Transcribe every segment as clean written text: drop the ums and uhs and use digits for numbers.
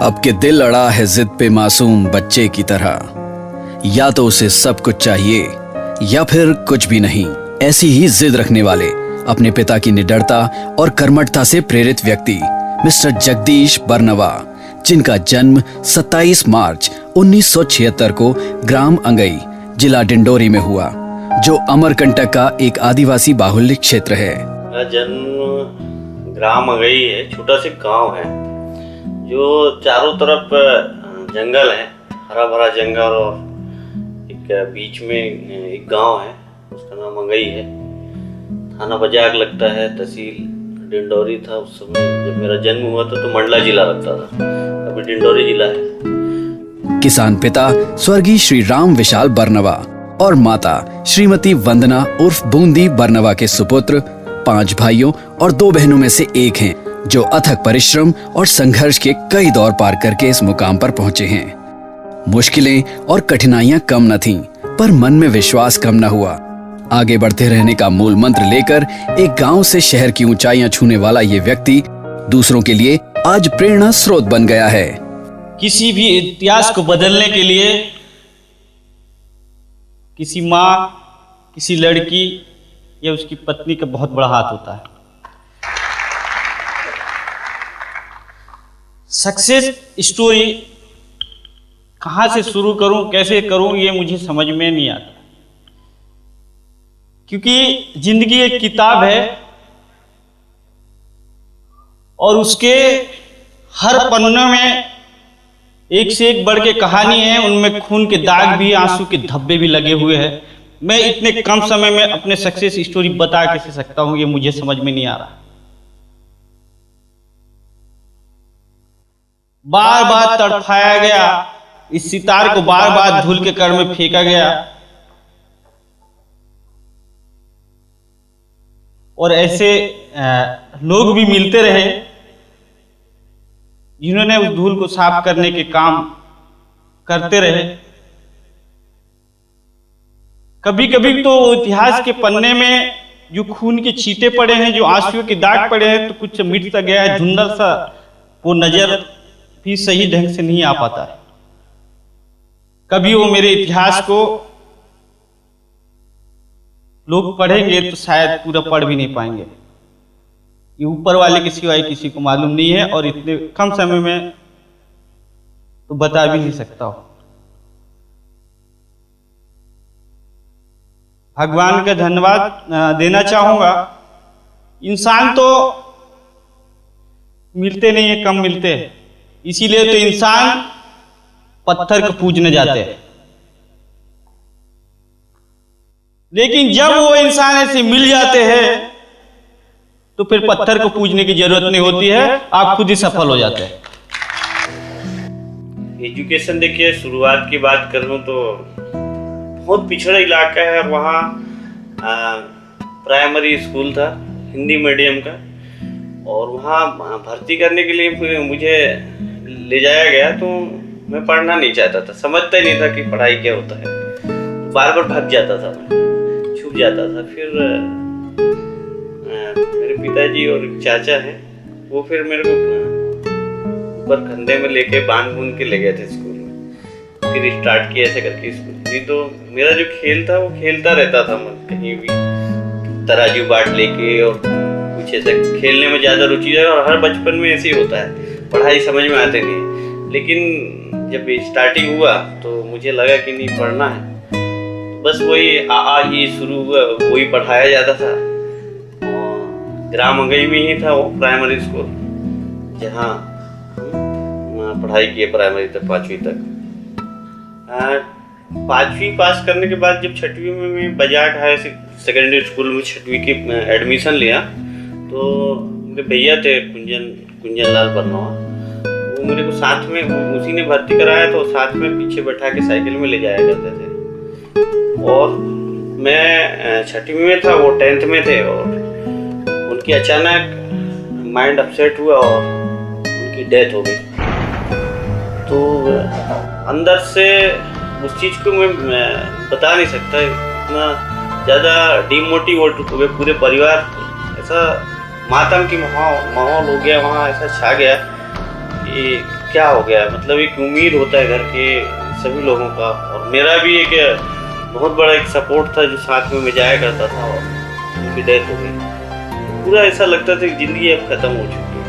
अब के दिल अड़ा है जिद पे मासूम बच्चे की तरह, या तो उसे सब कुछ चाहिए या फिर कुछ भी नहीं। ऐसी ही जिद रखने वाले अपने पिता की निडरता और कर्मठता से प्रेरित व्यक्ति मिस्टर जगदीश बरनवा, जिनका जन्म 27 मार्च 1976 को ग्राम अंगई, जिला डिंडोरी में हुआ, जो अमरकंटक का एक आदिवासी बाहुल्य क्षेत्र है। मेरा जन्म ग्राम अंगई है, छोटा सा गांव है जो चारों तरफ जंगल है, हरा भरा जंगल, और एक बीच में एक गांव है, उसका नाम अंगई है। थाना बजाग लगता है, तहसील डिंडोरी था उस समय जब मेरा जन्म हुआ था, तो मंडला जिला लगता था, अभी डिंडोरी जिला है। किसान पिता स्वर्गीय श्री राम विशाल बरनवा और माता श्रीमती वंदना उर्फ बूंदी बरनवा के सुपुत्र 5 भाइयों और 2 बहनों में से एक हैं, जो अथक परिश्रम और संघर्ष के कई दौर पार करके इस मुकाम पर पहुंचे हैं। मुश्किलें और कठिनाइयां कम न थीं, पर मन में विश्वास कम न हुआ। आगे बढ़ते रहने का मूल मंत्र लेकर एक गांव से शहर की ऊंचाइयां छूने वाला ये व्यक्ति दूसरों के लिए आज प्रेरणा स्रोत बन गया है। किसी भी इतिहास को बदलने के लिए किसी माँ, किसी लड़की या उसकी पत्नी का बहुत बड़ा हाथ होता है। सक्सेस स्टोरी कहाँ से शुरू करूं, कैसे करूं, ये मुझे समझ में नहीं आता, क्योंकि जिंदगी एक किताब है और उसके हर पन्ने में एक से एक बढ़ के कहानी है। उनमें खून के दाग भी, आंसू के धब्बे भी लगे हुए हैं। मैं इतने कम समय में अपने सक्सेस स्टोरी बता कैसे सकता हूं, ये मुझे समझ में नहीं आ रहा। बार बार तड़फाया गया, इस सितार को बार बार धूल के कण में फेंका गया, और ऐसे लोग भी मिलते रहे जिन्होंने उस धूल को साफ करने के काम करते रहे। कभी कभी तो इतिहास के पन्ने में जो खून के छींटे पड़े हैं, जो आंसुओं के दाग पड़े हैं, तो कुछ मिट सा गया है, धुंधल सा, वो नजर भी सही ढंग से नहीं आ पाता है। कभी वो मेरे इतिहास को लोग पढ़ेंगे तो शायद पूरा पढ़ भी नहीं पाएंगे। ये ऊपर वाले के सिवाय किसी को मालूम नहीं है, और इतने कम समय में तो बता भी नहीं सकता हूं। भगवान का धन्यवाद देना चाहूंगा। इंसान तो मिलते नहीं है, कम मिलते हैं, इसीलिए तो इंसान पत्थर को पूजने जाते हैं। लेकिन जब वो इंसान ऐसे मिल जाते हैं तो फिर पत्थर को पूजने की जरूरत नहीं होती है, आप खुद ही सफल हो जाते हैं। एजुकेशन देखिए, शुरुआत की बात करूं तो बहुत पिछड़ा इलाका है, और वहाँ प्राइमरी स्कूल था हिंदी मीडियम का, और वहाँ भर्ती करने के लिए मुझे ले जाया गया। तो मैं पढ़ना नहीं चाहता था, समझता ही नहीं था कि पढ़ाई क्या होता है, बार बार भाग जाता था, मैं छूट जाता था। फिर मेरे पिताजी और चाचा हैं, वो फिर मेरे को ऊपर कंधे में लेके बांध के ले गए थे स्कूल में। फिर स्टार्ट किया ऐसे करके स्कूल। नहीं तो मेरा जो खेल था वो खेलता रहता था, मैं कहीं भी तराजू बाट लेके, और कुछ ऐसा खेलने में ज़्यादा रुचि है, और हर बचपन में ऐसे ही होता है, पढ़ाई समझ में आते नहीं है। लेकिन जब स्टार्टिंग हुआ तो मुझे लगा कि नहीं, पढ़ना है, बस वही आ ही शुरू हुआ, वही पढ़ाया जाता था। ग्राम अंगई में ही था वो प्राइमरी स्कूल, जहाँ पढ़ाई की प्राइमरी तक, 5वीं तक। 5वीं पास करने के बाद जब 6वीं में मैं बजाग हायर सेकेंडरी स्कूल में 6वीं की एडमिशन लिया, तो मेरे भैया थे कुंजन लाल बरनवा, वो मेरे को साथ में, उसी ने भर्ती कराया, तो साथ में पीछे बैठा के साइकिल में ले जाया करते थे। और मैं 6वीं में था, वो 10th में थे, और उनकी अचानक माइंड अपसेट हुआ और उनकी डेथ हो गई। तो अंदर से उस चीज़ को मैं बता नहीं सकता, इतना ज़्यादा डिमोटिवेट हो गए पूरे परिवार। ऐसा मातम की माहौल हो गया वहाँ, ऐसा छा गया कि क्या हो गया, मतलब एक उम्मीद होता है घर के सभी लोगों का, और मेरा भी एक बहुत बड़ा एक सपोर्ट था जो साथ में मैं जाया करता था, और उनकी डेथ हो गई। पूरा ऐसा लगता था कि ज़िंदगी अब ख़त्म हो चुकी है।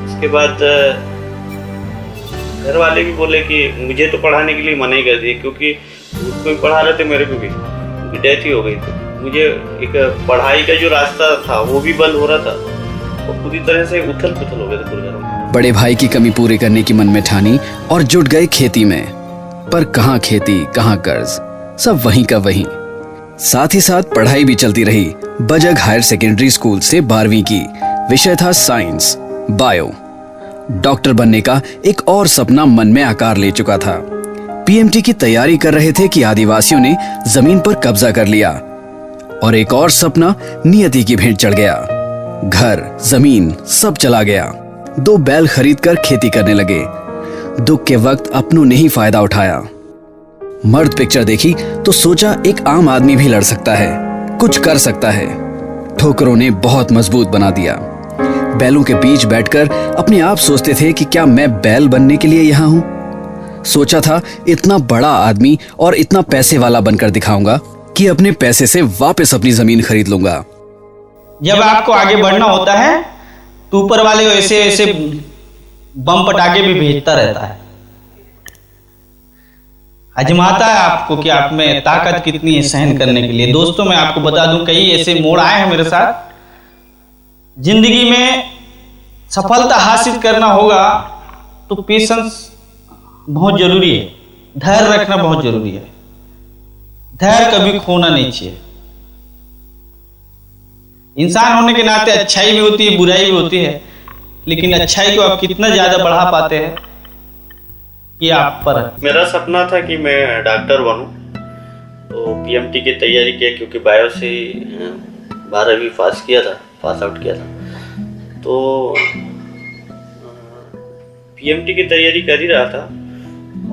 उसके बाद घर वाले भी बोले कि मुझे तो पढ़ाने के लिए मना ही कर दिए, क्योंकि उसको भी पढ़ा रहे थे, मेरे को भी, उनकी डेथ ही हो गई थी। मुझे एक पढ़ाई का जो रास्ता था वो भी बंद हो रहा था, और पूरी तरह से उथल पुथल हो गए थे पूरे घर में। बड़े भाई की कमी पूरी करने की मन में ठानी और जुट गए खेती में। पर कहाँ खेती, कहाँ कर्ज, सब वहीं का वहीं। साथ ही साथ पढ़ाई भी चलती रही। बजग हायर सेकेंडरी स्कूल से 12वीं की, विषय था साइंस, बायो। डॉक्टर बनने का एक और सपना मन में आकार ले चुका था। पीएमटी की तैयारी कर रहे थे कि आदिवासियों ने जमीन पर कब्जा कर लिया, और एक और सपना नियति की भेंट चढ़ गया। घर, जमीन सब चला गया। 2 बैल खरीदकर खेती करने लगे। दुख के वक्त अपनों ने ही फायदा उठाया। मर्द पिक्चर देखी तो सोचा एक आम आदमी भी लड़ सकता है, कुछ कर सकता है। ठोकरों ने बहुत मजबूत बना दिया। बैलों के बीच बैठकर अपने आप सोचते थे कि क्या मैं बैल बनने के लिए यहाँ हूँ। सोचा था इतना बड़ा आदमी और इतना पैसे वाला बनकर दिखाऊंगा कि अपने पैसे से वापस अपनी जमीन खरीद लूंगा। जब आपको आगे बढ़ना होता है तो ऊपर वाले ऐसे ऐसे बम पटाखे भी भेजता रहता है, आजमाता है आपको कि आप में ताकत कितनी है सहन करने के लिए। दोस्तों, मैं आपको बता दूं, कई ऐसे मोड़ आए हैं मेरे साथ। जिंदगी में सफलता हासिल करना होगा तो पेशेंस बहुत जरूरी है, धैर्य रखना बहुत जरूरी है। धैर्य कभी खोना नहीं चाहिए। इंसान होने के नाते अच्छाई भी होती है, बुराई भी होती है, लेकिन अच्छाई को आप कितना ज्यादा बढ़ा पाते हैं ये आप पर है। मेरा सपना था कि मैं डॉक्टर बनूं, तो पीएमटी की तैयारी किया, क्योंकि बायो से 12वीं पास आउट किया था। तो पीएमटी की तैयारी कर ही रहा था,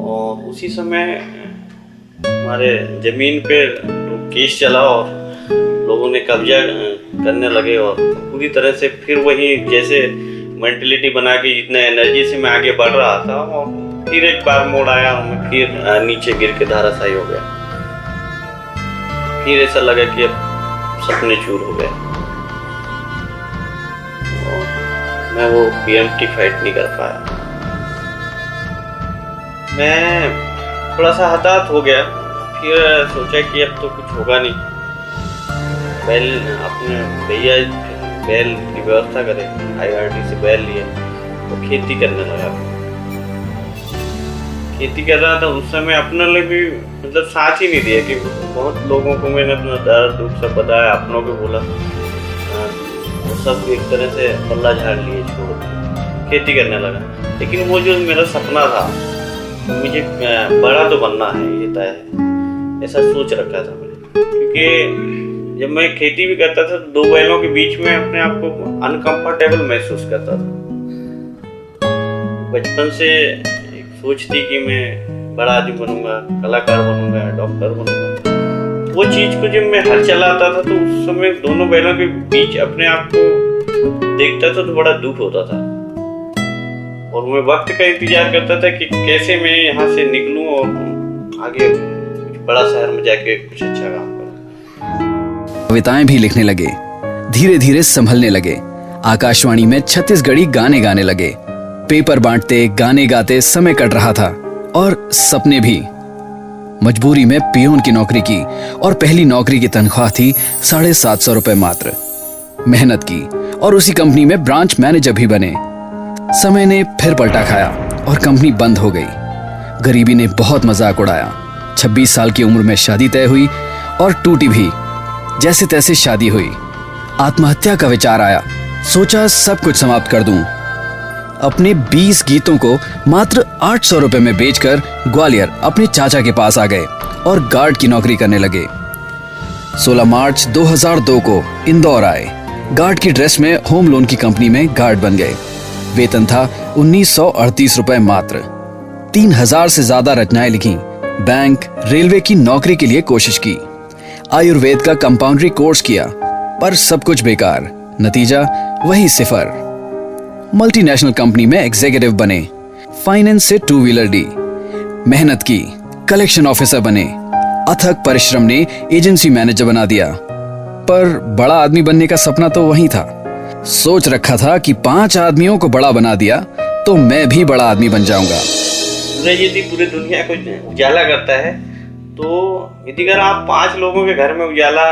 और उसी समय हमारे ज़मीन पे केस चला और लोगों ने कब्जा करने लगे, और पूरी तरह से फिर वही जैसे मेंटलिटी बना के जितना एनर्जी से मैं आगे बढ़ रहा था, और फिर एक बार मोड़ आया और मैं फिर नीचे गिर के धराशायी हो गया। फिर ऐसा लगा कि अब सपने चूर हो गए, और मैं वो पीएमटी फाइट नहीं कर पाया। मैं थोड़ा सा हताश हो गया। फिर सोचा कि अब तो कुछ होगा नहीं, बैल अपने भैया बैल की व्यवस्था करे, IRT से बैल लिए तो खेती करने लगा। खेती कर रहा था उस समय, अपने लिए भी मतलब साथ ही नहीं दिया, कि बहुत लोगों को मैंने अपना दर्द दुख सब बताया, अपनों को बोला, वो सब एक तरह से पल्ला झाड़ लिए, छोड़ खेती करने लगा। लेकिन वो जो मेरा सपना था, मुझे बड़ा तो बनना है, ये तय है, ऐसा सोच रखा था मैंने। क्योंकि जब मैं खेती भी करता था तो 2 बैलों के बीच में अपने आप को अनकंफर्टेबल महसूस करता था। बचपन से एक सोच थी कि मैं बड़ा आदमी बनूंगा, कलाकार बनूंगा, डॉक्टर बनूंगा। वो चीज को जब मैं हल चलाता था तो उस समय दोनों बैलों के बीच अपने आप को देखता था तो बड़ा दुख होता था, और मैं वक्त का इंतजार करता था कि कैसे मैं यहाँ से निकलूं और आगे बड़ा शहर में जाके कुछ अच्छा काम करूं। कविताएं भी लिखने लगे, धीरे धीरे संभलने लगे। आकाशवाणी में छत्तीसगढ़ी गाने गाने लगे। पेपर बांटते, गाने गाते समय कट रहा था, और सपने भी। मजबूरी में पियोन की नौकरी की, और पहली नौकरी की तनख्वाह थी 750 रुपए मात्र। मेहनत की और उसी कंपनी में ब्रांच मैनेजर भी बने। समय ने फिर पलटा खाया और कंपनी बंद हो गई। गरीबी ने बहुत मजाक उड़ाया। 26 साल की उम्र में शादी तय हुई और टूटी भी। जैसे तैसे शादी हुई। आत्महत्या का विचार आया। सोचा सब कुछ समाप्त कर दूं। अपने 20 गीतों को मात्र 800 रुपए में बेचकर ग्वालियर अपने चाचा के पास आ गए और गार्ड की नौकरी करने लगे। 16 मार्च 2002 को इंदौर आए। गार्ड की ड्रेस में होम लोन की कंपनी में गार्ड बन गए। वेतन था 1938 रुपए मात्र। 3000 से ज्यादा रचनाएं लिखी। बैंक, रेलवे की नौकरी के लिए कोशिश की। आयुर्वेद का कंपाउंड्री कोर्स किया, पर सब कुछ बेकार। नतीजा वही 0। मल्टीनेशनल कंपनी में एग्जीक्यूटिव बने। फाइनेंस से 2 व्हीलर ली, मेहनत की, कलेक्शन ऑफिसर बने, अथक परिश्रम ने एजेंसी मैनेजर बना दिया। पर बड़ा आदमी बनने का सपना तो वही था। सोच रखा था कि 5 आदमियों को बड़ा बना दिया तो मैं भी बड़ा आदमी बन जाऊंगा। सूरज यदि पूरी दुनिया को उजाला करता है तो यदि अगर आप 5 लोगों के घर में उजाला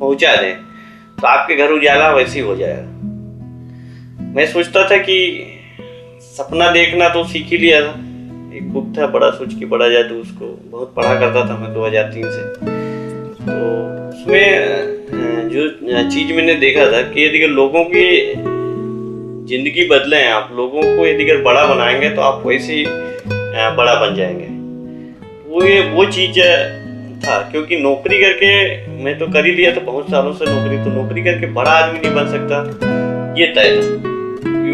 पहुंचा दें तो आपके घर उजाला वैसे ही हो जाएगा। मैं सोचता था कि सपना देखना तो सीख ही लिया था। एक बुक था बड़ा सोच के बड़ा जादू, उसको बहुत पढ़ा करता था मैं 2003 से। तो उसमें जो चीज़ मैंने देखा था कि यदि लोगों की जिंदगी बदले, आप लोगों को यदि अगर बड़ा बनाएंगे तो आप वैसे ही बड़ा बन जाएंगे। वो चीज़ था, क्योंकि नौकरी करके मैं तो कर ही लिया था बहुत सालों से नौकरी करके बड़ा आदमी नहीं बन सकता, ये तय था।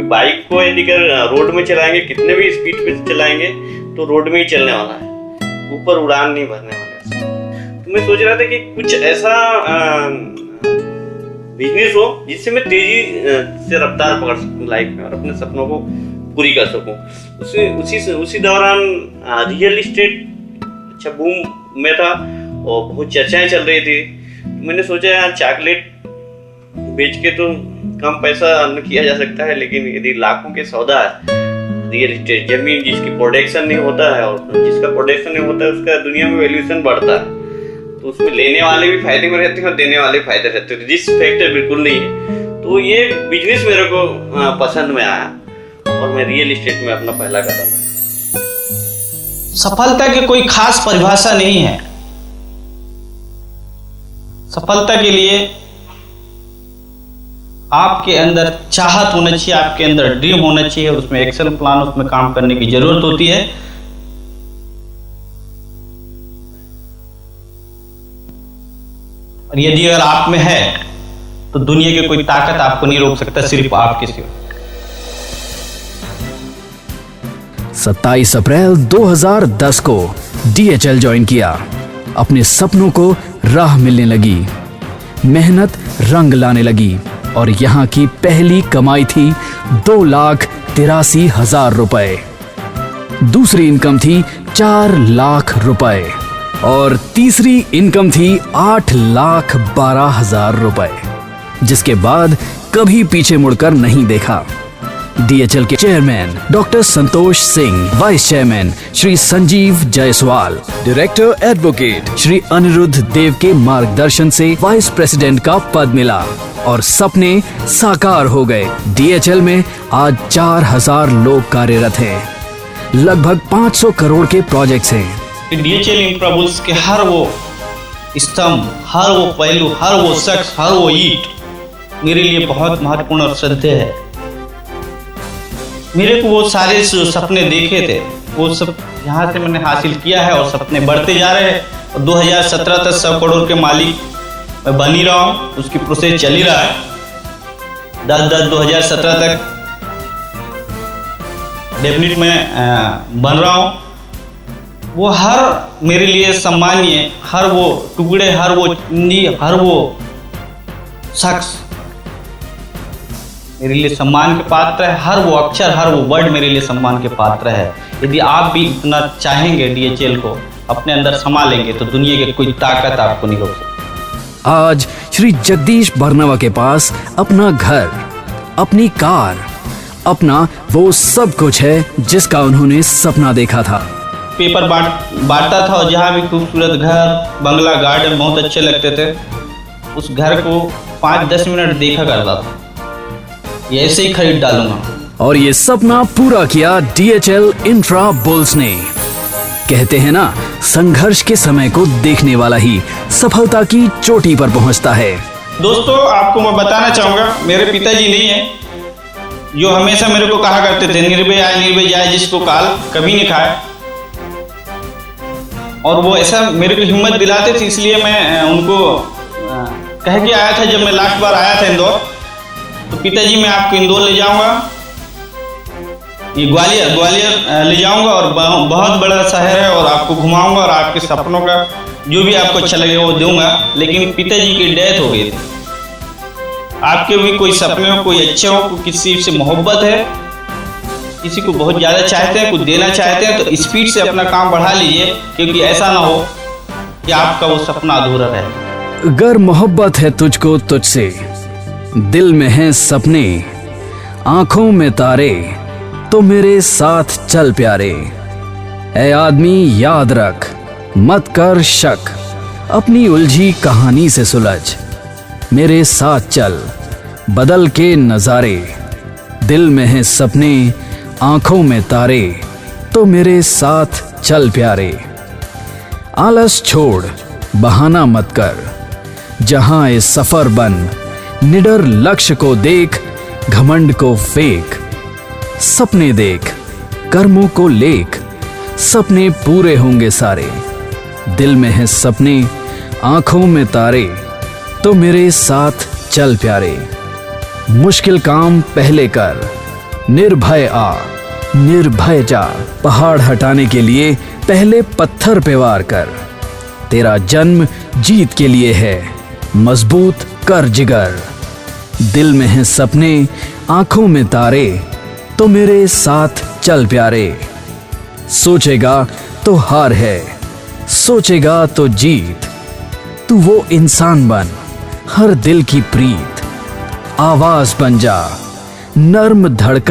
बाइक को यदि रोड में चलाएंगे, कितने भी स्पीड पे चलाएंगे तो रोड में ही चलने वाला है, ऊपर उड़ान नहीं भरने वाले। तो मैं सोच रहा था कि कुछ ऐसा बिजनेस हो जिससे मैं तेजी से रफ्तार पकड़ सकूं लाइफ में और अपने सपनों को पूरी कर सकूं। उसी दौरान रियल इस्टेट अच्छा बूम में था और बहुत चर्चाएं चल रही थी। तो मैंने सोचा यार चॉकलेट बेच के तो कम पैसा अर्न किया जा सकता है, लेकिन यदि लाखों के सौदा है, रियल एस्टेट जमीन जिसकी प्रोडक्शन नहीं होता है और जिसका प्रोडक्शन नहीं होता है उसका दुनिया में वैल्यूएशन बढ़ता है, तो उसमें लेने वाले भी फायदे में रहते हैं और देने वाले फायदे रहते हैं। रिस्क फैक्टर बिल्कुल नहीं है। तो ये बिजनेस मेरे को पसंद में आया और मैं रियल एस्टेट में अपना पहला कदम रखा। सफलता की कोई खास परिभाषा नहीं है। सफलता के लिए आपके अंदर चाहत होना चाहिए, आपके अंदर ड्रीम होना चाहिए, और उसमें एक्शन प्लान, उसमें काम करने की जरूरत होती है। और यदि अगर आप में है तो दुनिया की कोई ताकत आपको नहीं रोक सकता, सिर्फ आपके सिवा। 27 अप्रैल 2010 को DHL ज्वाइन किया। अपने सपनों को राह मिलने लगी, मेहनत रंग लाने लगी और यहाँ की पहली कमाई थी 2,83,000 रुपए। दूसरी इनकम थी 4 लाख रुपए और तीसरी इनकम थी 8,12,000 रुपए, जिसके बाद कभी पीछे मुड़कर नहीं देखा। DHL के chairman doctor Santosh Singh, vice chairman Shri Sanjeev Jaiswal, director advocate Shri Aniruddh Dev के मार्गदर्शन से वाइस प्रेसिडेंट का पद मिला और सपने साकार हो गए। DHL में आज 4,000 लोग कार्यरत हैं, लगभग 500 करोड़ के प्रोजेक्ट्स हैं। DHL इंफ्राबुल्स के हर वो स्तंभ, हर वो पहलू, हर वो शख्स, हर वो ईंट मेरे लिए बहुत महत्वपूर्ण और श्रद्धेय है। मेरे को वो सारे सपने देखे थे, वो सब यहाँ से मैंने हासिल किया है और सपने बढ़ते जा रहे हैं। और 2017 तक 100 करोड़ के मालिक मैं बन ही रहा हूँ, उसकी प्रोसेस चल ही रहा है। 2017 तक डेफिनेट मैं बन रहा हूँ। वो हर मेरे लिए सम्मानीय, हर वो टुकड़े, हर वो चिन्ह, हर वो शख्स मेरे लिए सम्मान के पात्र है। हर वो अक्षर, हर वो वर्ड मेरे लिए सम्मान के पात्र है। यदि आप भी इतना चाहेंगे, DHL को अपने अंदर संभालेंगे, तो दुनिया की कोई ताकत आपको नहीं रोक सकती। आज श्री जगदीश बरनवा के पास अपना घर, अपनी कार, अपना वो सब कुछ है जिसका उन्होंने सपना देखा था। पेपर बांटता था और जहाँ भी खूबसूरत घर, बंगला, गार्डन बहुत अच्छे लगते थे, उस घर को 5-10 मिनट देखा करता था, ये ऐसे ही खरीद डालूंगा। और ये सपना पूरा किया DHL इंफ्राबुल्स ने। कहते हैं ना, संघर्ष के समय को देखने वाला ही सफलता की चोटी पर पहुंचता है। दोस्तों, आपको मैं बताना चाहूंगा, मेरे पिताजी नहीं है, जो हमेशा मेरे को कहा करते थे निर्भय जाए जिसको काल कभी नहीं खाए, और वो ऐसा मेरे को हिम्मत दिलाते थे। इसलिए मैं उनको कह के आया था, जब मैं लास्ट बार आया था इंदौर, तो पिताजी मैं आपको इंदौर ले जाऊंगा, ये ग्वालियर ले जाऊंगा और बहुत बड़ा शहर है और आपको घुमाऊंगा और आपके सपनों का जो भी आपको अच्छा लगेगा वो दूंगा। लेकिन पिताजी की डेथ हो गई थी। आपके भी कोई सपने हो, कोई अच्छे हो, किसी से मोहब्बत है, किसी को बहुत ज़्यादा चाहते हैं, कुछ देना चाहते हैं, तो स्पीड से अपना काम बढ़ा लीजिए, क्योंकि ऐसा ना हो कि आपका वो सपना अधूरा रहे। अगर मोहब्बत है तुझको तुझसे, दिल में है सपने, आंखों में तारे, तो मेरे साथ चल प्यारे। ऐ आदमी याद रख, मत कर शक, अपनी उलझी कहानी से सुलझ, मेरे साथ चल बदल के नजारे। दिल में है सपने, आंखों में तारे, तो मेरे साथ चल प्यारे। आलस छोड़, बहाना मत कर, जहां इस सफर बन, निडर लक्ष्य को देख, घमंड को फेंक। सपने देख, कर्मों को लेख, सपने पूरे होंगे सारे। दिल में है सपने, आंखों में तारे, तो मेरे साथ चल प्यारे। मुश्किल काम पहले कर, निर्भय आ, निर्भय जा। पहाड़ हटाने के लिए पहले पत्थर पे वार कर। तेरा जन्म जीत के लिए है, मजबूत कर जिगर। दिल में है सपने, आंखों में तारे, तो मेरे साथ चल प्यारे। सोचेगा तो हार है, सोचेगा तो जीत। तू वो इंसान बन, हर दिल की प्रीत। आवाज बन जा, नर्म धड़कन